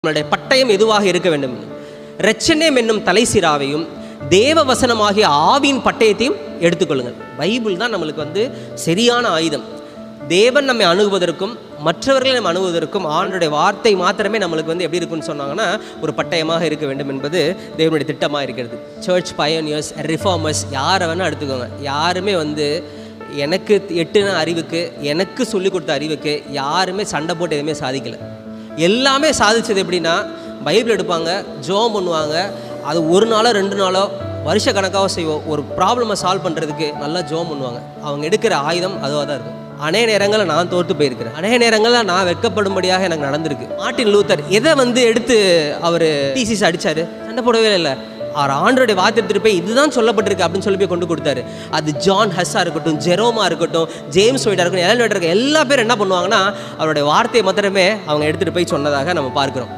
நம்மளுடைய பட்டயம் எதுவாக இருக்க வேண்டும்? இரட்சணியம் என்னும் தலைசிராவையும் தேவ வசனமாகிய ஆவியின் பட்டயத்தையும் எடுத்துக்கொள்ளுங்கள். பைபிள் தான் நம்மளுக்கு சரியான ஆயுதம். தேவன் நம்மை அணுகுவதற்கும் மற்றவர்களை நம்ம அணுகுவதற்கும் ஆண்டோடைய வார்த்தை மாத்திரமே நம்மளுக்கு எப்படி இருக்குன்னு சொன்னாங்கன்னா ஒரு பட்டயமாக இருக்க வேண்டும் என்பது தேவனுடைய திட்டமாக இருக்கிறது. சர்ச் பயோனியர்ஸ், ரிஃபார்மர்ஸ், யாரை வேணால் எடுத்துக்கோங்க. யாருமே எனக்கு எட்டுன அறிவுக்கு, எனக்கு சொல்லிக் கொடுத்த அறிவுக்கு யாருமே சண்டை போட்டு எதுவுமே சாதிக்கலை. எல்லாமே சாதிச்சது எப்படின்னா, பைபிள் எடுப்பாங்க, ஜெபம் பண்ணுவாங்க. அது ஒரு நாளோ 2 நாளோ வருஷ கணக்காக செய்வோம். ஒரு ப்ராப்ளமை சால்வ் பண்ணுறதுக்கு நல்லா ஜெபம் பண்ணுவாங்க. அவங்க எடுக்கிற ஆயுதம் அதுவாக தான் இருக்கும். அநேக நேரங்களில் நான் தோற்று போயிருக்கிறேன். அநேக நேரங்களில் நான் வெட்கப்படும்படியாக எனக்கு நடந்திருக்கு. மார்ட்டின் லூத்தர் எதை எடுத்து அவர் தீசிஸ் அடித்தார்? சண்டை போடவே இல்லை. அவர் ஆண்டோடைய வார்த்தை எடுத்துகிட்டு போய் இதுதான் சொல்லப்பட்டிருக்கு அப்படின்னு சொல்லி போய் கொண்டு கொடுத்தாரு. அது ஜான் ஹஸ்ஸாக இருக்கட்டும், ஜெரோமா இருக்கட்டும், ஜேம்ஸ் ஒயிட்டாக இருக்கட்டும், எலன் ஒயிட்டாக இருக்கட்டும், எல்லா பேரும் என்ன பண்ணுவாங்கன்னா அவருடைய வார்த்தையை மாத்திரமே அவங்க எடுத்துகிட்டு போய் சொன்னதாக நம்ம பார்க்குறோம்.